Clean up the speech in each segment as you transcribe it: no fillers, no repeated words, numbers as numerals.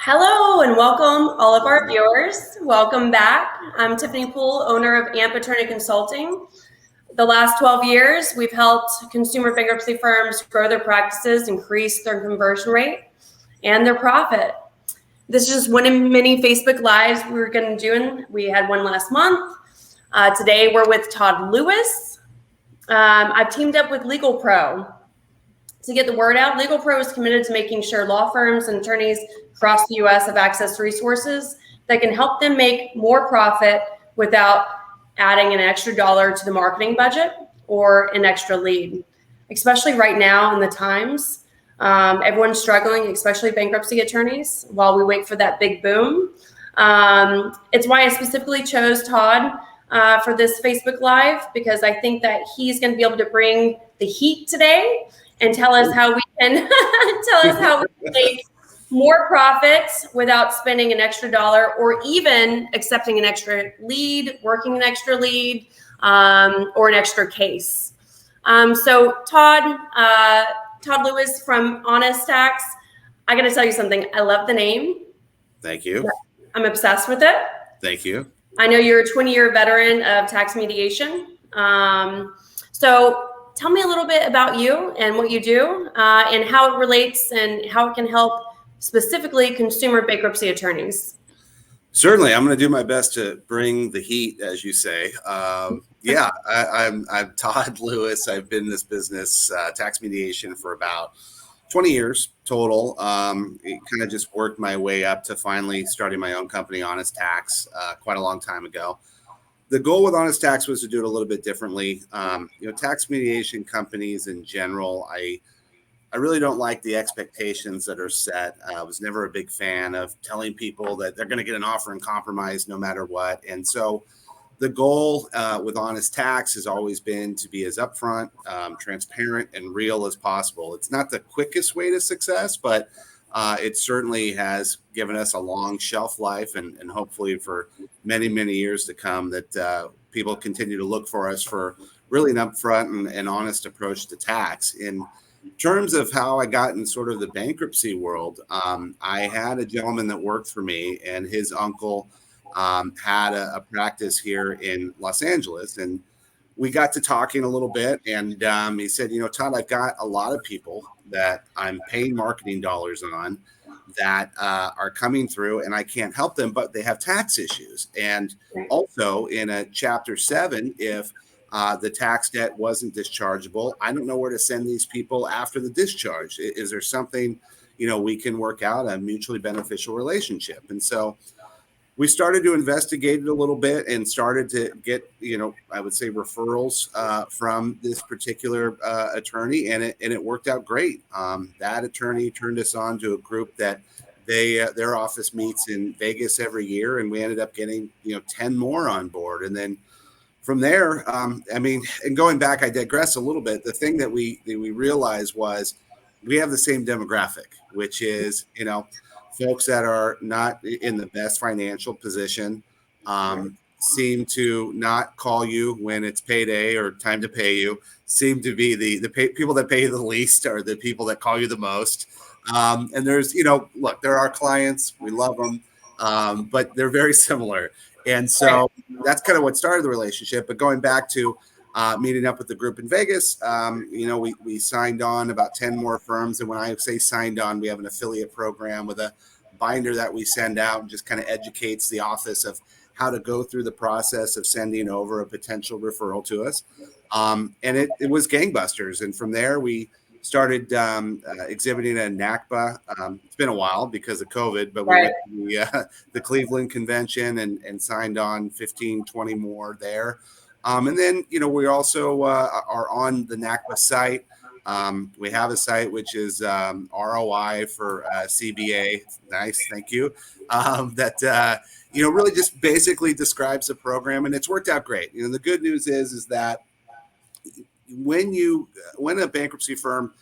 Hello and welcome all of our viewers. Welcome back. I'm Tiffany Poole, owner of AMP Attorney Consulting. The last 12 years, we've helped consumer bankruptcy firms grow their practices, increase their conversion rate, and their profit. This is just one of many Facebook Lives we're going to do. We had one last month. Today, we're with Todd Lewis. I've teamed up with LegalPRO. To get the word out, LegalPRO is committed to making sure law firms and attorneys across the U.S. have access to resources that can help them make more profit without adding an extra dollar to the marketing budget or an extra lead. Especially right now in the times, everyone's struggling, especially bankruptcy attorneys, while we wait for that big boom. It's why I specifically chose Todd for this Facebook Live, because I think that he's going to be able to bring the heat today and tell us how we can make more profits without spending an extra dollar or even accepting an extra lead, working an extra lead, or an extra case. So Todd Lewis from Honest Tax, I got to tell you something. I love the name. Thank you. I'm obsessed with it. Thank you. I know you're a 20-year veteran of tax mediation. So tell me a little bit about you and what you do and how it relates and how it can help specifically consumer bankruptcy attorneys. Certainly. I'm going to do my best to bring the heat, as you say. I'm Todd Lewis. I've been in this business, tax mediation, for about 20 years total. It kind of just worked my way up to finally starting my own company, Honest Tax, quite a long time ago. The goal with Honest Tax was to do it a little bit differently. Tax mediation companies in general, I really don't like the expectations that are set. I was never a big fan of telling people that they're going to get an offer in compromise no matter what. And so the goal with Honest Tax has always been to be as upfront, transparent, and real as possible. It's not the quickest way to success, but it certainly has given us a long shelf life and hopefully for many, many years to come that people continue to look for us for really an upfront and honest approach to tax. In terms of how I got in sort of the bankruptcy world, I had a gentleman that worked for me, and his uncle had a practice here in Los Angeles. And we got to talking a little bit, and he said, Todd, I've got a lot of people that I'm paying marketing dollars on that are coming through, and I can't help them, but they have tax issues. And also in a Chapter 7, if the tax debt wasn't dischargeable, I don't know where to send these people after the discharge. Is there something, we can work out a mutually beneficial relationship? And so we started to investigate it a little bit and started to get, I would say referrals from this particular attorney, and it worked out great. That attorney turned us on to a group that their office meets in Vegas every year, and we ended up getting 10 more on board. And then from there, and going back, I digress a little bit. The thing that we realized was we have the same demographic, which is folks that are not in the best financial position, seem to not call you when it's payday or time to pay you, seem to be the people that pay you the least are the people that call you the most. And there's, look, there are clients, we love them, but they're very similar. And so that's kind of what started the relationship. But going back to meeting up with the group in Vegas, we signed on about 10 more firms. And when I say signed on, we have an affiliate program with a binder that we send out and just kind of educates the office of how to go through the process of sending over a potential referral to us. And it was gangbusters. And from there, we started exhibiting at NNAB. It's been a while because of COVID, but we went to the Cleveland convention and signed on 15, 20 more there. And then, we also are on the NNAB site. We have a site which is ROI for CBA. Nice, thank you. That really just basically describes the program, and it's worked out great. The good news is that when a bankruptcy firm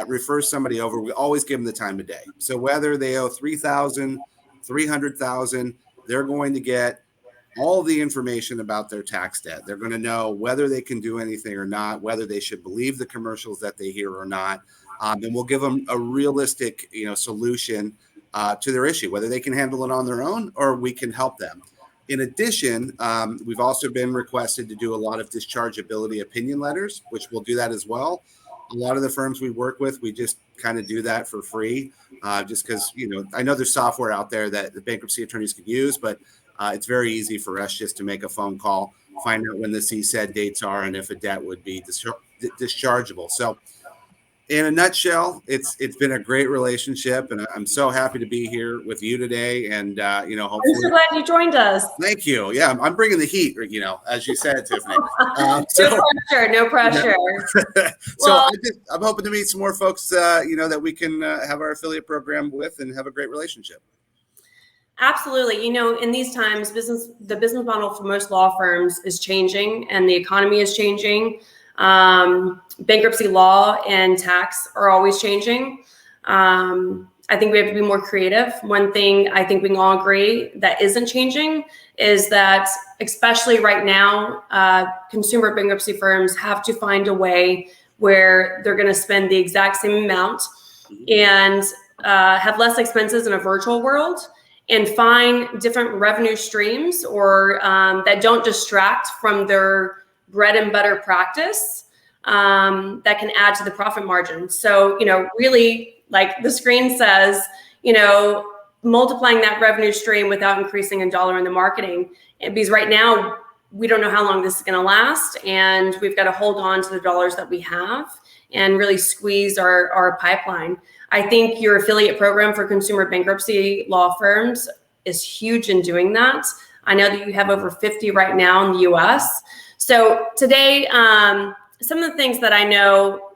refers somebody over, we always give them the time of day. So whether they owe $3,000, $300,000, they're going to get all the information about their tax debt. They're going to know whether they can do anything or not, whether they should believe the commercials that they hear or not. And we'll give them a realistic, solution to their issue, whether they can handle it on their own or we can help them. In addition, we've also been requested to do a lot of dischargeability opinion letters, which we'll do that as well. A lot of the firms we work with, we just kind of do that for free, just because, I know there's software out there that the bankruptcy attorneys could use, but it's very easy for us just to make a phone call, find out when the CSED dates are, and if a debt would be dischargeable. So in a nutshell, it's been a great relationship, and I'm so happy to be here with you today. And hopefully, I'm so glad you joined us. Thank you. Yeah, I'm bringing the heat. As you said, Tiffany. No pressure. So I'm hoping to meet some more folks, that we can have our affiliate program with and have a great relationship. Absolutely. In these times, the business model for most law firms is changing, and the economy is changing. Bankruptcy law and tax are always changing. I think we have to be more creative. One thing I think we can all agree that isn't changing is that, especially right now, consumer bankruptcy firms have to find a way where they're going to spend the exact same amount and have less expenses in a virtual world, and find different revenue streams or that don't distract from their bread and butter practice that can add to the profit margin. So, really, like the screen says, multiplying that revenue stream without increasing a dollar in the marketing. Because right now, we don't know how long this is going to last, and we've got to hold on to the dollars that we have and really squeeze our pipeline. I think your affiliate program for consumer bankruptcy law firms is huge in doing that. I know that you have over 50 right now in the US. So today, some of the things that I know,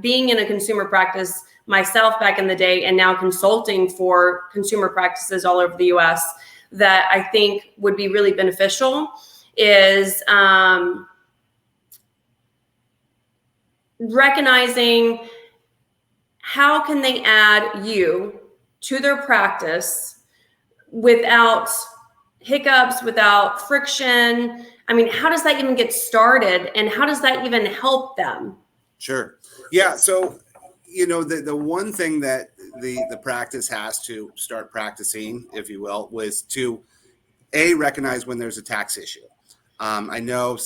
being in a consumer practice myself back in the day and now consulting for consumer practices all over the US, that I think would be really beneficial is recognizing how can they add you to their practice without hiccups, without friction. I mean, how does that even get started, and how does that even help them? Sure. Yeah. So, the one thing that the practice has to start practicing, if you will, was to recognize when there's a tax issue. I know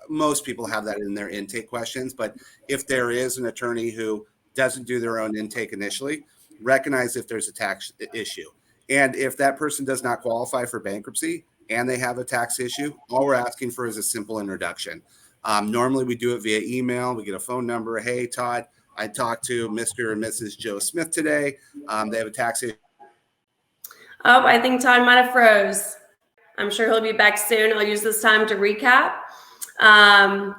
most people have that in their intake questions, but if there is an attorney who doesn't do their own intake initially, recognize if there's a tax issue. And if that person does not qualify for bankruptcy and they have a tax issue, all we're asking for is a simple introduction. Normally we do it via email. We get a phone number. Hey, Todd, I talked to Mr. and Mrs. Joe Smith today. They have a tax issue. Oh, I think Todd might have froze. I'm sure he'll be back soon. I'll use this time to recap.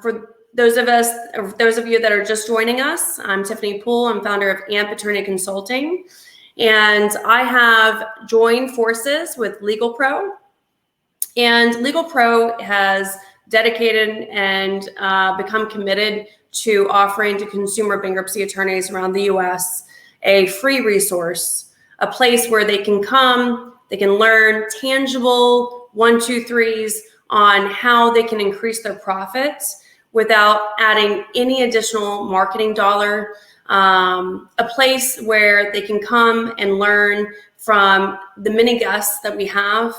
For those of you that are just joining us, I'm Tiffany Poole. I'm founder of AMP Attorney Consulting, and I have joined forces with LegalPRO. And LegalPRO has dedicated and become committed to offering to consumer bankruptcy attorneys around the U.S. a free resource, a place where they can come, they can learn tangible 1, 2, 3s on how they can increase their profits without adding any additional marketing dollar, a place where they can come and learn from the many guests that we have,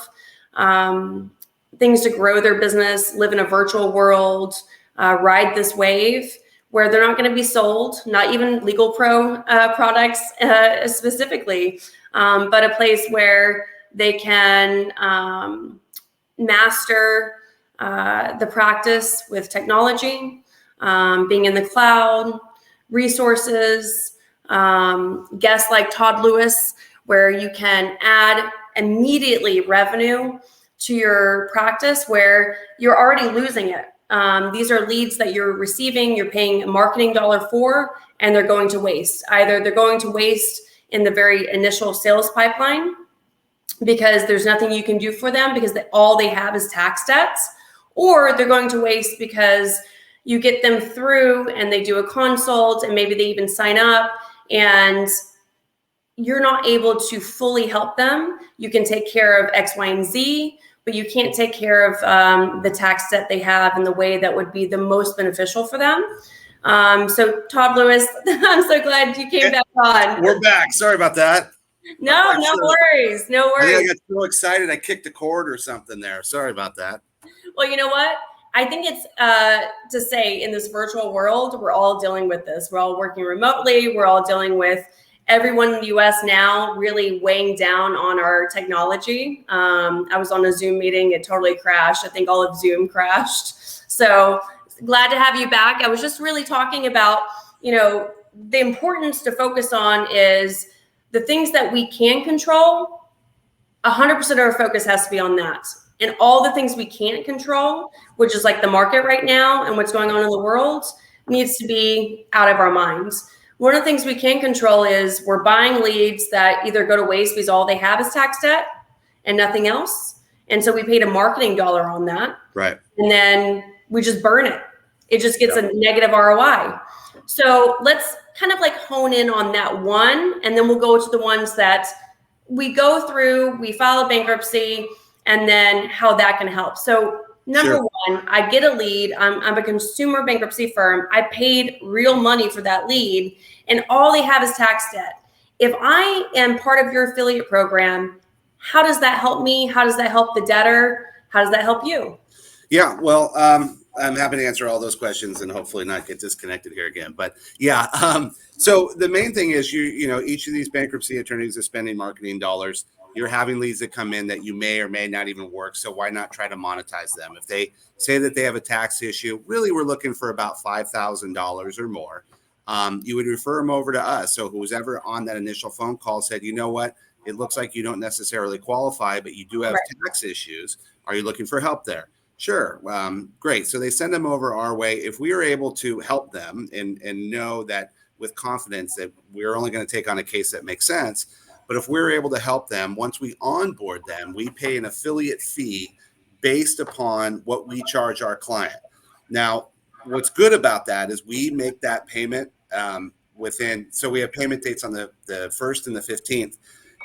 things to grow their business, live in a virtual world, ride this wave where they're not going to be sold, not even LegalPRO products specifically, but a place where they can master the practice with technology, being in the cloud, resources, guests like Todd Lewis, where you can add immediately revenue to your practice where you're already losing it. These are leads that you're receiving, you're paying a marketing dollar for, and they're going to waste. Either they're going to waste in the very initial sales pipeline because there's nothing you can do for them because all they have is tax debts, or they're going to waste because you get them through and they do a consult and maybe they even sign up and you're not able to fully help them. You can take care of X, Y, and Z, but you can't take care of the tax debt they have in the way that would be the most beneficial for them. So Todd Lewis, I'm so glad you came back on. We're back. Sorry about that. No worries. No I think I worries. got so excited I kicked a cord or something there. Sorry about that. Well, you know what? I think it's to say in this virtual world, we're all dealing with this. We're all working remotely. We're all dealing with everyone in the US now really weighing down on our technology. I was on a Zoom meeting. It totally crashed. I think all of Zoom crashed. So glad to have you back. I was just really talking about, the importance to focus on is the things that we can control. 100% of our focus has to be on that. And all the things we can't control, which is like the market right now and what's going on in the world, needs to be out of our minds. One of the things we can control is we're buying leads that either go to waste because all they have is tax debt and nothing else. And so we paid a marketing dollar on that. Right. And then we just burn it. It just gets a negative ROI. So let's kind of like hone in on that one. And then we'll go to the ones that we go through, we file a bankruptcy, and then how that can help. So number one, I get a lead. I'm a consumer bankruptcy firm. I paid real money for that lead, and all they have is tax debt. If I am part of your affiliate program, how does that help me? How does that help the debtor? How does that help you? Yeah, well, I'm happy to answer all those questions and hopefully not get disconnected here again. But yeah, so the main thing is each of these bankruptcy attorneys is spending marketing dollars. You're having leads that come in that you may or may not even work. So why not try to monetize them? If they say that they have a tax issue, really we're looking for about $5,000 or more. You would refer them over to us. So who's ever on that initial phone call said, you know what, it looks like you don't necessarily qualify, but you do have tax issues. Are you looking for help there? Sure. Great. So they send them over our way. If we are able to help them and know that with confidence that we're only going to take on a case that makes sense, but if we're able to help them, once we onboard them, we pay an affiliate fee based upon what we charge our client. Now, what's good about that is we make that payment so we have payment dates on the 1st and the 15th.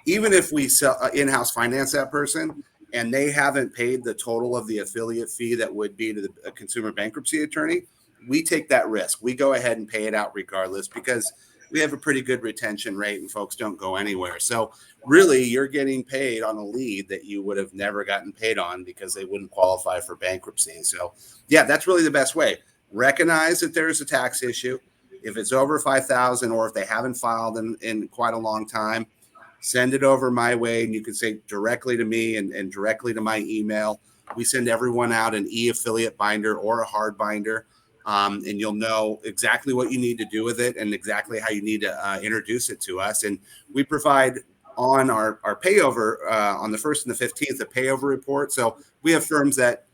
Even if we in-house finance that person, and they haven't paid the total of the affiliate fee that would be to a consumer bankruptcy attorney, we take that risk. We go ahead and pay it out regardless because we have a pretty good retention rate and folks don't go anywhere. So really, you're getting paid on a lead that you would have never gotten paid on because they wouldn't qualify for bankruptcy. So yeah, that's really the best way. Recognize that there's a tax issue. If it's over $5,000 or if they haven't filed in quite a long time, send it over my way, and you can say directly to me and directly to my email. We send everyone out an e-affiliate binder or a hard binder, and you'll know exactly what you need to do with it and exactly how you need to introduce it to us. And we provide on our payover on the 1st and the 15th a payover report. So we have firms that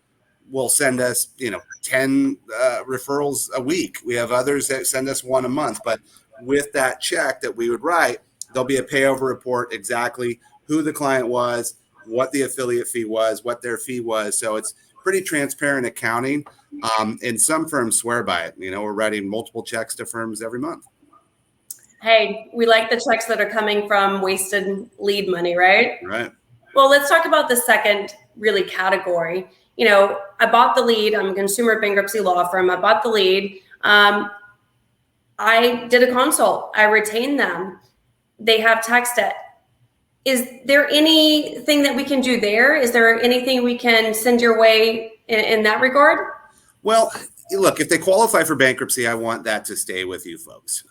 will send us 10 referrals a week. We have others that send us one a month. But with that check that we would write, there'll be a payover report, exactly who the client was, what the affiliate fee was, what their fee was. So it's pretty transparent accounting. And some firms swear by it. We're writing multiple checks to firms every month. Hey, we like the checks that are coming from wasted lead money, right? Right. Well, let's talk about the second really category. I bought the lead. I'm a consumer bankruptcy law firm. I bought the lead. I did a consult. I retained them. They have tax debt. Is there anything that we can do there? Is there anything we can send your way in that regard? Well, look, if they qualify for bankruptcy, I want that to stay with you folks.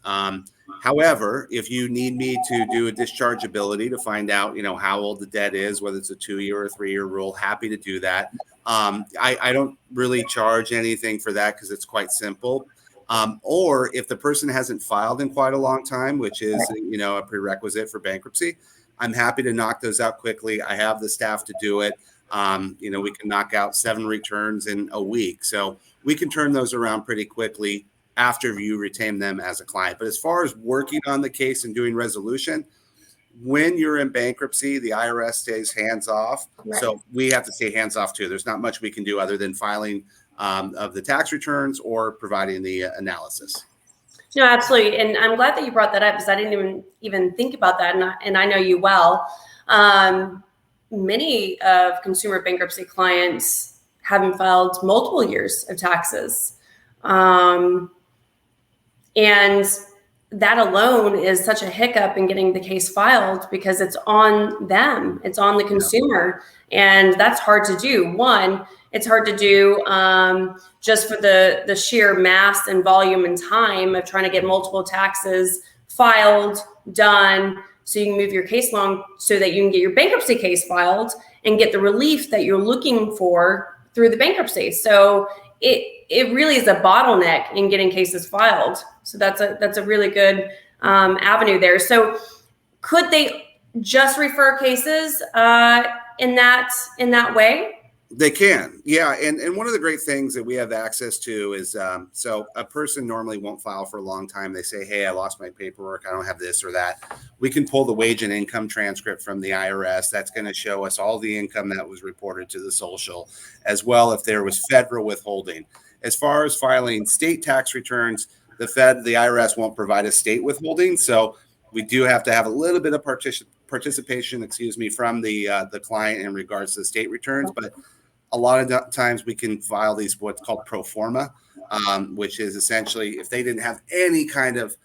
However, if you need me to do a dischargeability to find out, how old the debt is, whether it's a 2-year or 3-year rule, happy to do that. I don't really charge anything for that because it's quite simple. Or if the person hasn't filed in quite a long time, which is, a prerequisite for bankruptcy, I'm happy to knock those out quickly. I have the staff to do it. We can knock out 7 returns in a week. So we can turn those around pretty quickly after you retain them as a client. But as far as working on the case and doing resolution, when you're in bankruptcy, the IRS stays hands off. Right. So we have to stay hands off too. There's not much we can do other than filing of the tax returns or providing the analysis. No, absolutely. And I'm glad that you brought that up because I didn't even think about that. And I know you well. Many of consumer bankruptcy clients haven't filed multiple years of taxes. And that alone is such a hiccup in getting the case filed because it's on them, it's on the consumer, and that's hard to do. One, it's hard to do just for the sheer mass and volume and time of trying to get multiple taxes filed, done, so you can move your case along so that you can get your bankruptcy case filed and get the relief that you're looking for through the bankruptcy. So it really is a bottleneck in getting cases filed. So that's a really good avenue there. So could they just refer cases in that way? They can, yeah. And one of the great things that we have access to is, so a person normally won't file for a long time. They say, hey, I lost my paperwork. I don't have this or that. We can pull the wage and income transcript from the IRS. That's going to show us all the income that was reported to the social, as well if there was federal withholding. As far as filing state tax returns, the IRS won't provide a state withholding. So we do have to have a little bit of participation, from the client in regards to the state returns. But a lot of times we can file these what's called pro forma, which is essentially if they didn't have any kind of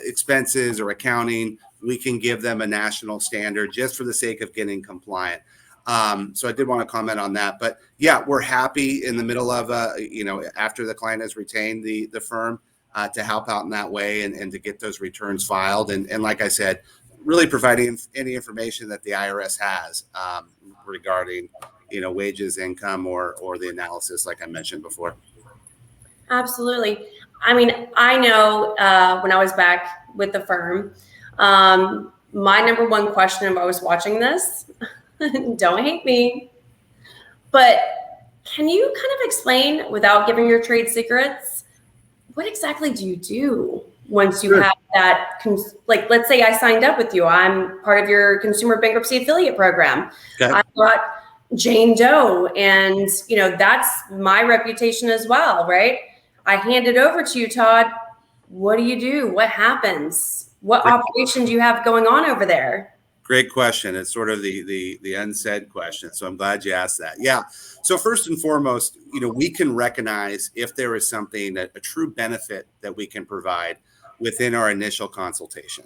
expenses or accounting, we can give them a national standard just for the sake of getting compliant. So I did want to comment on that. But yeah, we're happy in the middle of, after the client has retained the firm to help out in that way and to get those returns filed. And like I said, really providing any information that the IRS has regarding wages, income, or the analysis, like I mentioned before. Absolutely. I mean, I know when I was back with the firm, my number one question if I was watching this, don't hate me, but can you kind of explain, without giving your trade secrets, what exactly do you do once you have that, like, let's say I signed up with you, I'm part of your consumer bankruptcy affiliate program. Okay. I got Jane Doe, and that's my reputation as well, right? I hand it over to you, Todd. What do you do? What happens? What operation do you have going on over there? Great question. It's sort of the unsaid question. So I'm glad you asked that. Yeah. So first and foremost, we can recognize if there is something, a true benefit that we can provide within our initial consultation.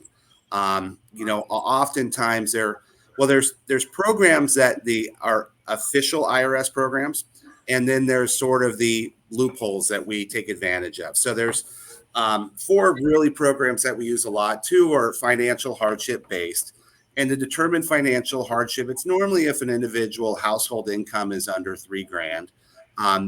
Oftentimes there's programs that are official IRS programs, and then there's sort of the loopholes that we take advantage of. So there's 4 really programs that we use a lot. 2 are financial hardship based. And to determine financial hardship, it's normally if an individual household income is under $3,000.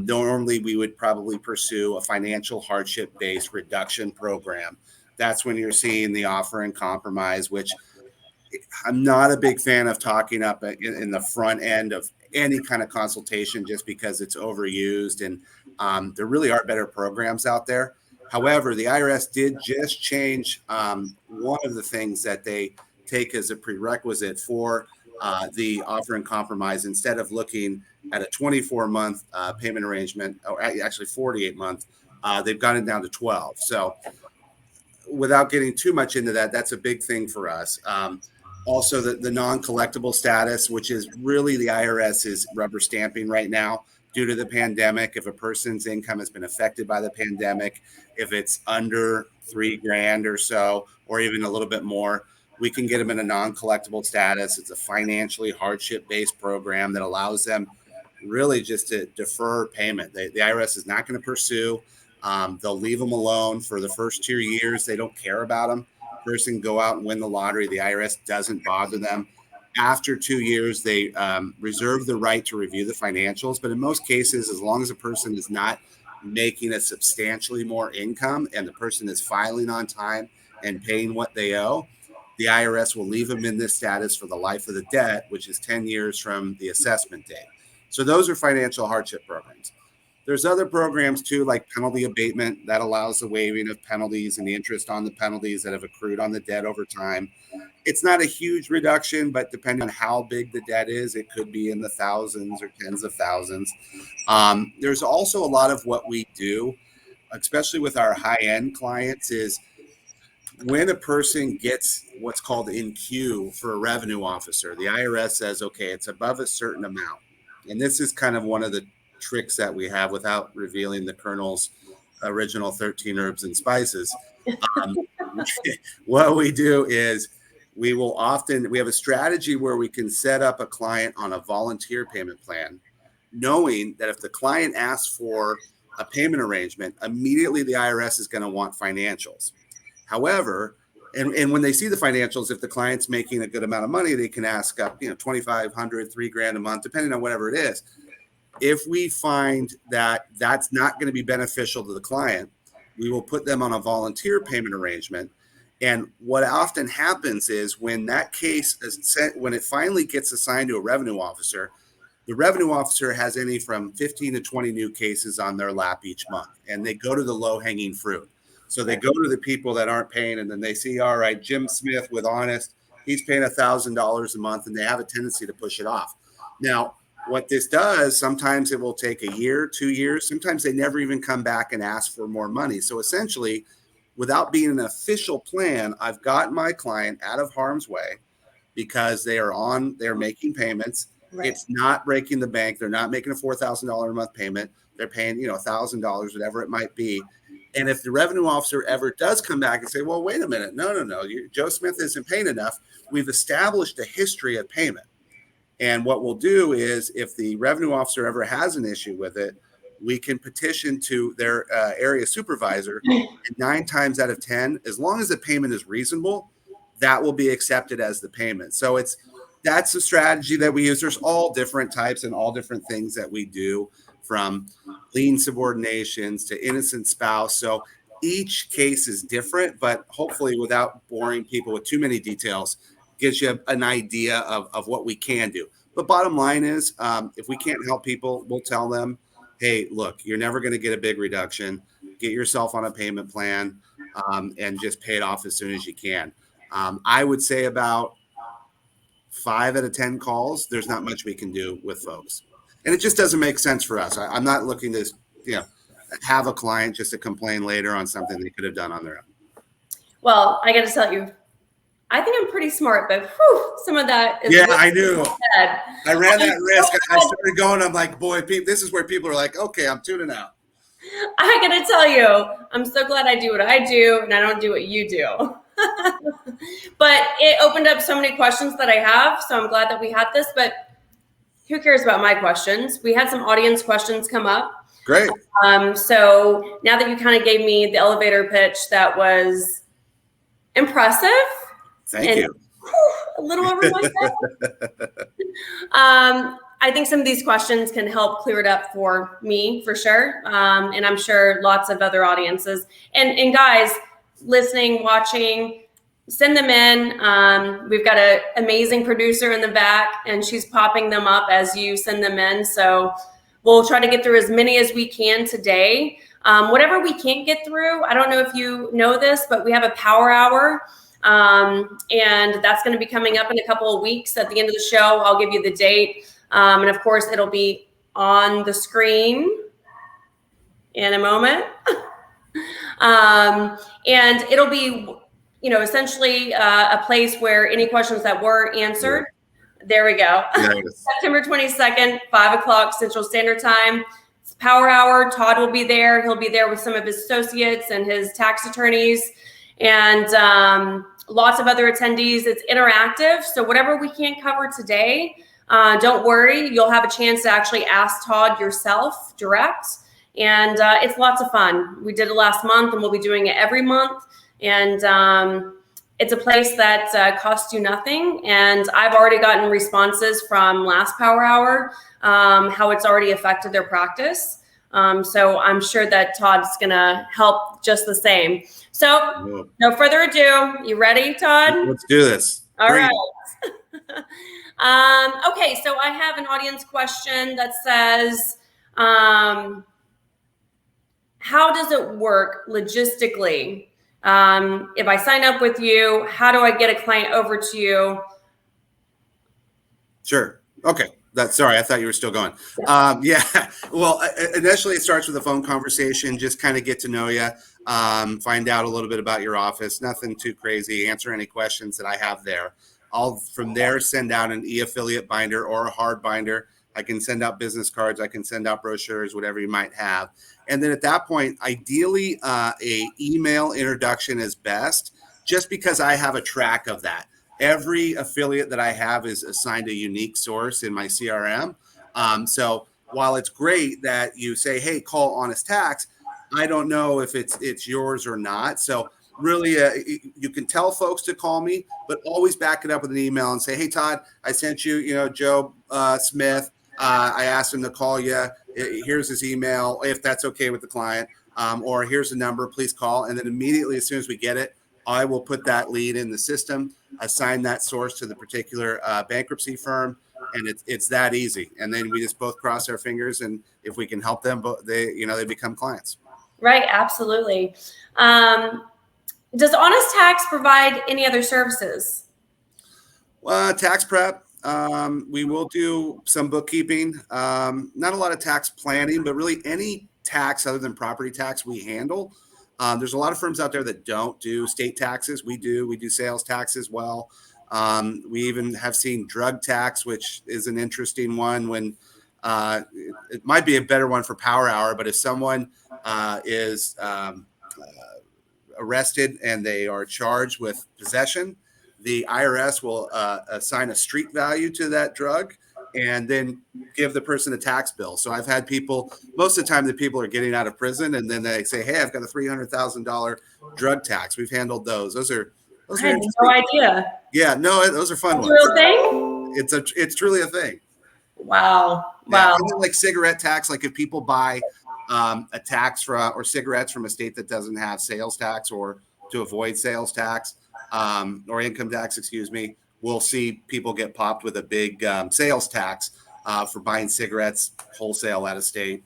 Normally, we would probably pursue a financial hardship based reduction program. That's when you're seeing the offer and compromise, which I'm not a big fan of talking up in the front end of any kind of consultation just because it's overused, and there really are better programs out there. However, the IRS did just change one of the things that they take as a prerequisite for the offer and compromise. Instead of looking at a 24-month payment arrangement, or actually 48-month, they've got it down to 12. So without getting too much into that, that's a big thing for us. Also, the non-collectible status, which is really the IRS is rubber stamping right now due to the pandemic. If a person's income has been affected by the pandemic, if it's under $3,000 or so, or even a little bit more, we can get them in a non-collectible status. It's a financially hardship-based program that allows them really just to defer payment. The IRS is not going to pursue. They'll leave them alone for the first 2 years. They don't care about them. Person go out and win the lottery. The IRS doesn't bother them. After 2 years, they reserve the right to review the financials. But in most cases, as long as a person is not making a substantially more income and the person is filing on time and paying what they owe, the IRS will leave them in this status for the life of the debt, which is 10 years from the assessment date. So those are financial hardship programs. There's other programs too, like penalty abatement, that allows the waiving of penalties and the interest on the penalties that have accrued on the debt over time. It's not a huge reduction, but depending on how big the debt is, it could be in the thousands or tens of thousands. There's also a lot of what we do, especially with our high-end clients, is when a person gets what's called in queue for a revenue officer, the IRS says, okay, it's above a certain amount. And this is kind of one of the tricks that we have without revealing the colonel's original 13 herbs and spices. Um, what we do is we have a strategy where we can set up a client on a volunteer payment plan, knowing that if the client asks for a payment arrangement, immediately the IRS is going to want financials. However, and when they see the financials, if the client's making a good amount of money, they can ask up, $2,500, $3,000 a month, depending on whatever it is. If we find that that's not going to be beneficial to the client, we will put them on a volunteer payment arrangement. And what often happens is when that case is sent, when it finally gets assigned to a revenue officer, the revenue officer has any from 15 to 20 new cases on their lap each month, and they go to the low-hanging fruit. So they go to the people that aren't paying, and then they see, all right, Jim Smith with Honest, he's paying $1,000 a month, and they have a tendency to push it off. Now, what this does, sometimes it will take a year, 2 years. Sometimes they never even come back and ask for more money. So essentially, without being an official plan, I've gotten my client out of harm's way because they're making payments. Right. It's not breaking the bank. They're not making a $4,000 a month payment. They're paying, $1,000, whatever it might be. And if the revenue officer ever does come back and say, well, wait a minute, no, Joe Smith isn't paying enough, we've established a history of payment. And what we'll do is if the revenue officer ever has an issue with it, we can petition to their area supervisor. And 9 times out of 10, as long as the payment is reasonable, that will be accepted as the payment. So that's the strategy that we use. There's all different types and all different things that we do, from lien subordinations to innocent spouse. So each case is different, but hopefully without boring people with too many details, gives you an idea of what we can do. But bottom line is, if we can't help people, we'll tell them, hey, look, you're never going to get a big reduction. Get yourself on a payment plan and just pay it off as soon as you can. I would say about 5 out of 10 calls, there's not much we can do with folks. And it just doesn't make sense for us. I'm not looking to, have a client just to complain later on something they could have done on their own. Well, I got to tell you, I think I'm pretty smart, but some of that is. Yeah, I knew. I ran that risk. I started going, I'm like, boy, this is where people are like, okay, I'm tuning out. I got to tell you, I'm so glad I do what I do and I don't do what you do. But it opened up so many questions that I have. So I'm glad that we had this, but who cares about my questions? We had some audience questions come up. Great. So now that you kind of gave me the elevator pitch, that was impressive. Thank you. A little over my head. I think some of these questions can help clear it up for me, for sure. And I'm sure lots of other audiences. And guys, listening, watching, send them in. We've got an amazing producer in the back, and she's popping them up as you send them in. So we'll try to get through as many as we can today. Whatever we can't get through, I don't know if you know this, but we have a power hour. And that's going to be coming up in a couple of weeks. At the end of the show, I'll give you the date. And of course, it'll be on the screen in a moment. And it'll be, essentially a place where any questions that were answered, there we go. Yes. September 22nd, 5 o'clock Central Standard Time. It's Power Hour. Todd will be there. He'll be there with some of his associates and his tax attorneys and lots of other attendees. It's interactive. So whatever we can't cover today, don't worry. You'll have a chance to actually ask Todd yourself direct. And it's lots of fun. We did it last month, and we'll be doing it every month. And it's a place that costs you nothing. And I've already gotten responses from last Power Hour, how it's already affected their practice. So I'm sure that Todd's going to help just the same. So no further ado. You ready, Todd? Let's do this. All right. Okay, so I have an audience question that says, how does it work logistically? If I sign up with you, how do I get a client over to you? Sure. Okay. Sorry, I thought you were still going. Yeah. Well, initially it starts with a phone conversation, just kind of get to know you, find out a little bit about your office, nothing too crazy, answer any questions that I have there. I'll from there send out an e-affiliate binder or a hard binder I can send out business cards. I can send out brochures, whatever you might have. And then at that point, ideally, a email introduction is best, just because I have a track of that. Every affiliate that I have is assigned a unique source in my CRM. So while it's great that you say, hey, call Honest Tax, I don't know if it's yours or not. So really, you can tell folks to call me, but always back it up with an email and say, hey, Todd, I sent you, Joe Smith. I asked him to call you. Here's his email, if that's okay with the client, or here's the number, please call. And then immediately, as soon as we get it, I will put that lead in the system, assign that source to the particular bankruptcy firm, and it's that easy. And then we just both cross our fingers, and if we can help them, they become clients. Right, absolutely. Does Honest Tax provide any other services? Tax prep. We will do some bookkeeping. Not a lot of tax planning, but really any tax other than property tax we handle. There's a lot of firms out there that don't do state taxes. We do. We do sales tax as well. We even have seen drug tax, which is an interesting one when it might be a better one for Power Hour. But if someone is arrested and they are charged with possession, the IRS will assign a street value to that drug and then give the person a tax bill. So I've had people, most of the time the people are getting out of prison and then they say, hey, I've got a $300,000 drug tax. We've handled those. Those are I had no idea. Yeah, no, those are fun ones. Real thing? It's truly a thing. Wow. Yeah, like cigarette tax, like if people buy a tax or cigarettes from a state that doesn't have sales tax, or to avoid sales tax or income tax, excuse me, we'll see people get popped with a big sales tax for buying cigarettes wholesale out of state.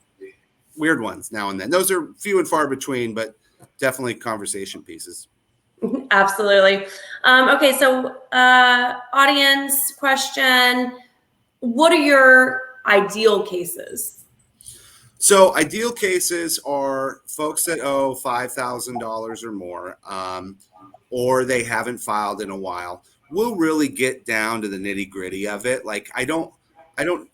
Weird ones now and then. Those are few and far between, but definitely conversation pieces. Absolutely. Okay, so audience question, what are your ideal cases? So ideal cases are folks that owe $5,000 or more, or they haven't filed in a while. We'll really get down to the nitty gritty of it. Like I don't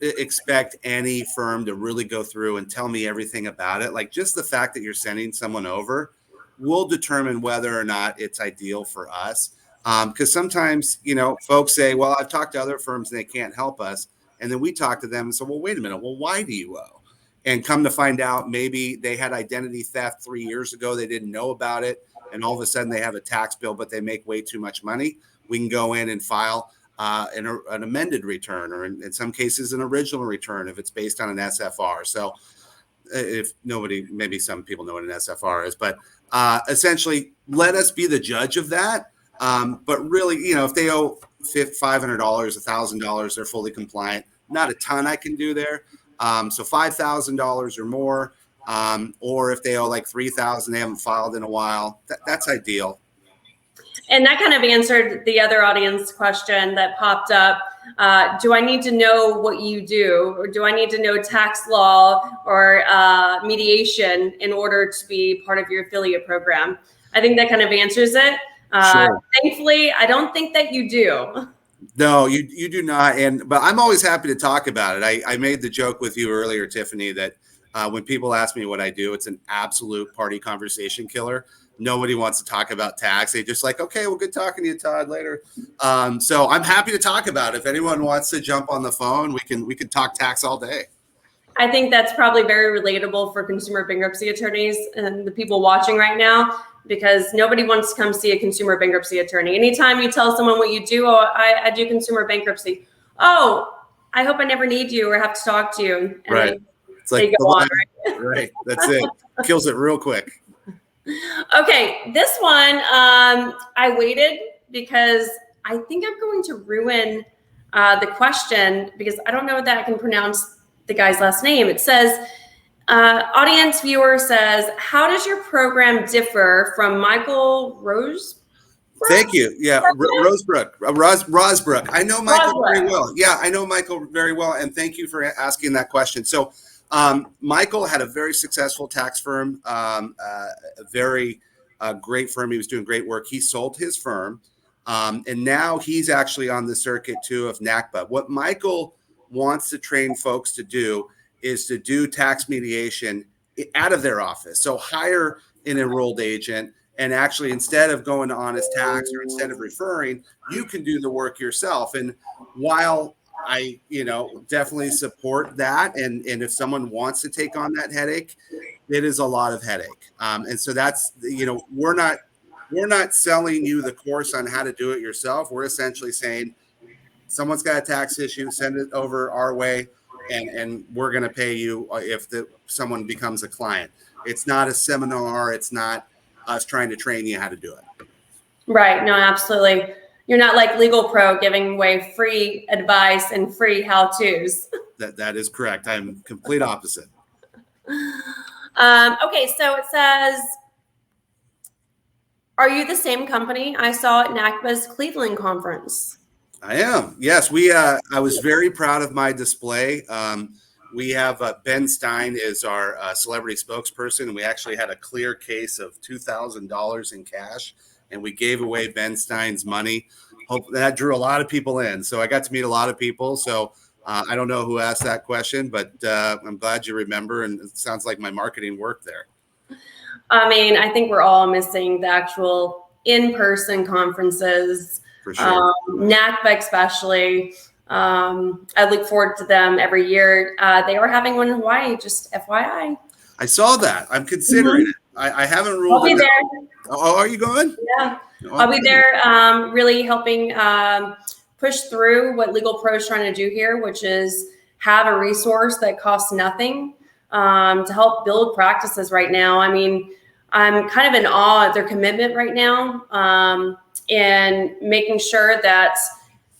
expect any firm to really go through and tell me everything about it. Like just the fact that you're sending someone over will determine whether or not it's ideal for us. Because sometimes, folks say, well, I've talked to other firms and they can't help us. And then we talk to them and say, well, wait a minute. Well, why do you owe? And come to find out, maybe they had identity theft 3 years ago. They didn't know about it. And all of a sudden they have a tax bill, but they make way too much money. We can go in and file an amended return, or in some cases, an original return if it's based on an SFR. So maybe some people know what an SFR is, but essentially let us be the judge of that. But really, if they owe $500, $1,000, they're fully compliant. Not a ton I can do there. So $5,000 or more, or if they owe like $3,000, they haven't filed in a while, that's ideal. And that kind of answered the other audience question that popped up. Do I need to know what you do, or do I need to know tax law or mediation in order to be part of your affiliate program? I think that kind of answers it. Sure. Thankfully, I don't think that you do. No, you do not. But I'm always happy to talk about it. I made the joke with you earlier, Tiffany, that when people ask me what I do, it's an absolute party conversation killer. Nobody wants to talk about tax. They just like, okay, well, good talking to you, Todd, later. So I'm happy to talk about it. If anyone wants to jump on the phone, we can talk tax all day. I think that's probably very relatable for consumer bankruptcy attorneys and the people watching right now, because nobody wants to come see a consumer bankruptcy attorney. Anytime you tell someone what you do, I do consumer bankruptcy. Oh, I hope I never need you or have to talk to you. And right. It's like, they go on, right? Right. That's it. Kills it real quick. Okay. This one, I waited because I think I'm going to ruin the question, because I don't know that I can pronounce the guy's last name. It says, audience viewer says, how does your program differ from Michael Rose? Thank you. Yeah, Rosbrook. I know Michael very well. Yeah, I know Michael very well, and thank you for asking that question. So, Michael had a very successful tax firm, a very great firm. He was doing great work. He sold his firm, and now he's actually on the circuit too of NACBA. What Michael wants to train folks to do is to do tax mediation out of their office. So hire an enrolled agent, and actually, instead of going to Honest Tax or instead of referring, you can do the work yourself. And while I, definitely support that, and if someone wants to take on that headache, it is a lot of headache. And so that's, we're not selling you the course on how to do it yourself. We're essentially saying, someone's got a tax issue, send it over our way, and we're going to pay you if someone becomes a client. It's not a seminar. It's not us trying to train you how to do it. Right. No, absolutely. You're not like LegalPRO giving away free advice and free how-tos. That is correct. I'm complete opposite. Okay, so it says, are you the same company I saw at NACBA's Cleveland conference? I am. Yes, I was very proud of my display. We have Ben Stein is our celebrity spokesperson, and we actually had a clear case of $2,000 in cash, and we gave away Ben Stein's money. Hope that drew a lot of people in. So I got to meet a lot of people. So I don't know who asked that question, but I'm glad you remember, and it sounds like my marketing worked there. I mean, I think we're all missing the actual in-person conferences. For sure. NACBA especially. I look forward to them every year. They were having one in Hawaii, just FYI. I saw that. I'm considering it. I haven't ruled I'll be it there. out. Oh, are you going? Yeah. Oh, I'll be there really helping push through what LegalPRO is trying to do here, which is have a resource that costs nothing to help build practices right now. I mean, I'm kind of in awe of their commitment right now and making sure that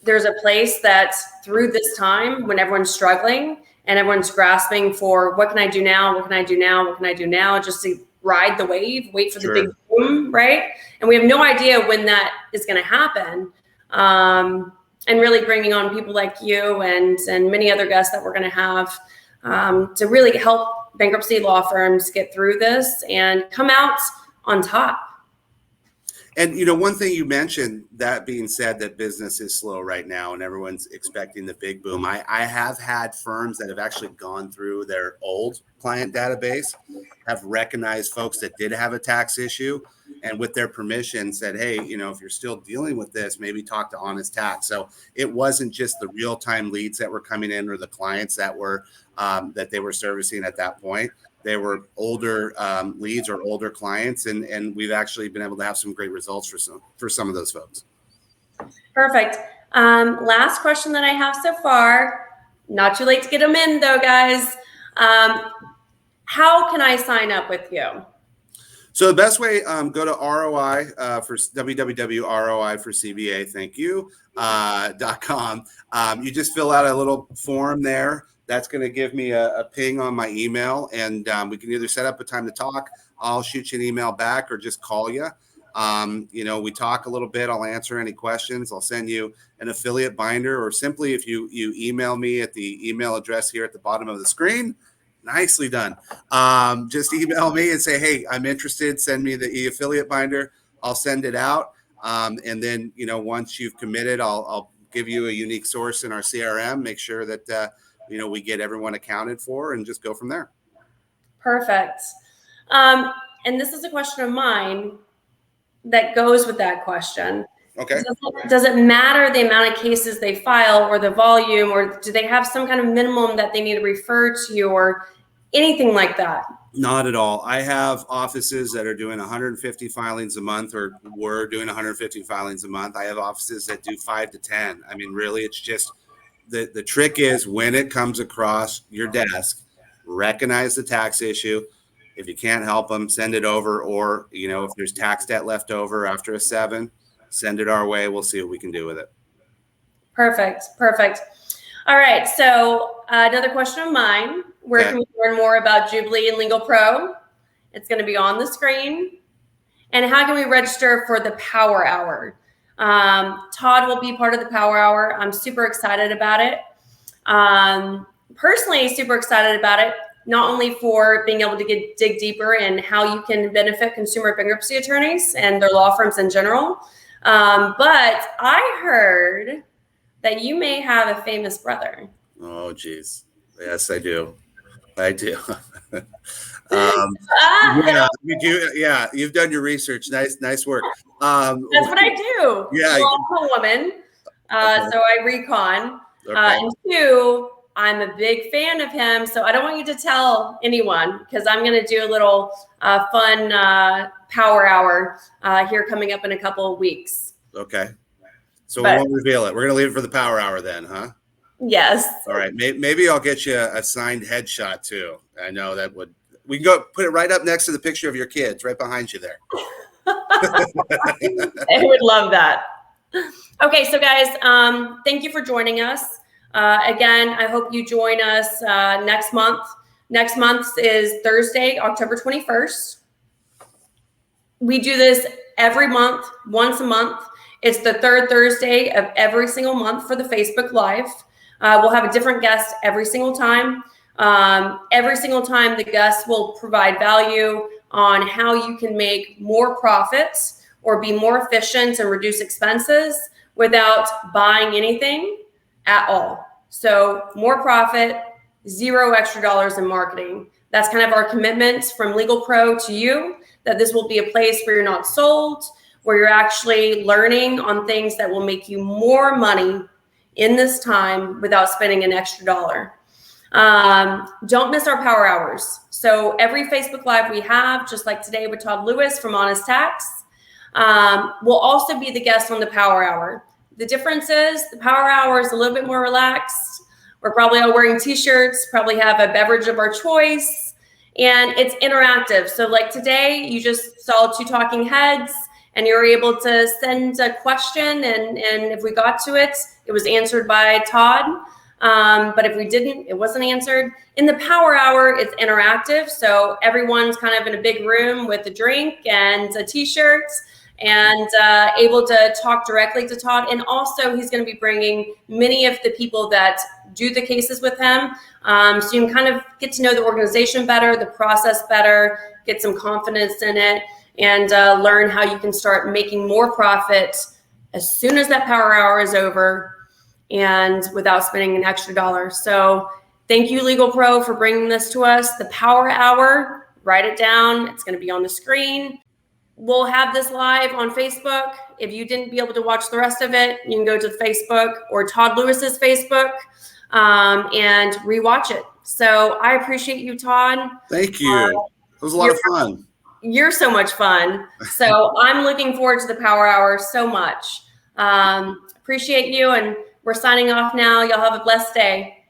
there's a place that through this time when everyone's struggling and everyone's grasping for what can I do now? What can I do now? What can I do now? Just to ride the wave, wait for the big boom, right? And we have no idea when that is going to happen. And really bringing on people like you and many other guests that we're going to have to really help bankruptcy law firms get through this and come out on top. And, one thing you mentioned, that being said, that business is slow right now and everyone's expecting the big boom. I have had firms that have actually gone through their old client database, have recognized folks that did have a tax issue, and with their permission said, hey, if you're still dealing with this, maybe talk to Honest Tax. So it wasn't just the real-time leads that were coming in or the clients that were that they were servicing at that point. They were older leads or older clients, and we've actually been able to have some great results for some of those folks. Perfect. Last question that I have so far. Not too late to get them in, though, guys. How can I sign up with you? So the best way, go to ROI for www.ROI for CBA. Thank you. .com. You just fill out a little form there. That's going to give me a ping on my email, and we can either set up a time to talk. I'll shoot you an email back or just call you. We talk a little bit. I'll answer any questions. I'll send you an affiliate binder, or simply if you email me at the email address here at the bottom of the screen. Nicely done. Just email me and say, hey, I'm interested. Send me the affiliate binder. I'll send it out. And then, once you've committed, I'll give you a unique source in our CRM, make sure that, we get everyone accounted for and just go from there. Perfect. And this is a question of mine that goes with that question. Okay. Does it matter the amount of cases they file or the volume, or do they have some kind of minimum that they need to refer to or anything like that? Not at all. I have offices that are doing 150 filings a month, or were doing 150 filings a month. I have offices that do 5 to 10. I mean, really, it's just the trick is when it comes across your desk, recognize the tax issue. If you can't help them, send it over. Or, if there's tax debt left over after a 7, send it our way. We'll see what we can do with it. Perfect. All right. So another question of mine. Where can we learn more about Jubilee and LegalPRO? It's going to be on the screen. And how can we register for the Power Hour? Todd will be part of the Power Hour. I'm super excited about it. Personally, super excited about it. Not only for being able to dig deeper in how you can benefit consumer bankruptcy attorneys and their law firms in general, but I heard that you may have a famous brother. Oh, geez. Yes, I do. I do. Ah, Yeah, you do. Yeah, you've done your research. Nice work. that's what I do. Yeah. Well, I'm a woman, Okay. so I recon. Okay. And two, I'm a big fan of him, so I don't want you to tell anyone because I'm going to do a little fun power hour here coming up in a couple of weeks. Okay. So we But won't reveal it. We're gonna leave it for the power hour then, huh? yes. All right. Maybe I'll get you a signed headshot too. I know that would. We can go put it right up next to the picture of your kids, right behind you there. I would love that. Okay, so guys, thank you for joining us. Again, I hope you join us next month. Next month is Thursday, October 21st. We do this every month, once a month. It's the third Thursday of every single month for the Facebook Live. We'll have a different guest every single time. Every single time the guest will provide value on how you can make more profits or be more efficient and reduce expenses without buying anything at all. So more profit, zero extra dollars in marketing. That's kind of our commitment from LegalPRO to you, that this will be a place where you're not sold, where you're actually learning on things that will make you more money in this time without spending an extra dollar. Don't miss our power hours. So every Facebook Live we have, just like today with Todd Lewis from Honest Tax, will also be the guest on the power hour. The difference is the power hour is a little bit more relaxed. We're probably all wearing t-shirts, probably have a beverage of our choice, and it's interactive. So like today, you just saw two talking heads and you were able to send a question, and if we got to it, it was answered by Todd. But if we didn't, it wasn't answered. In the power hour, it's interactive. So everyone's kind of in a big room with a drink and a t-shirt and able to talk directly to Todd. And also he's going to be bringing many of the people that do the cases with him. So you can kind of get to know the organization better, the process better, get some confidence in it, and learn how you can start making more profit as soon as that power hour is over and without spending an extra dollar. So thank you, LegalPRO, for bringing this to us. The power hour, write it down. It's going to be on the screen. We'll have this live on Facebook. If you didn't be able to watch the rest of it, you can go to Facebook or Todd Lewis's Facebook and rewatch it. So I appreciate you, Todd. Thank you. It was a lot of fun. You're so much fun. So I'm looking forward to the power hour so much. Appreciate you. And we're signing off now. Y'all have a blessed day.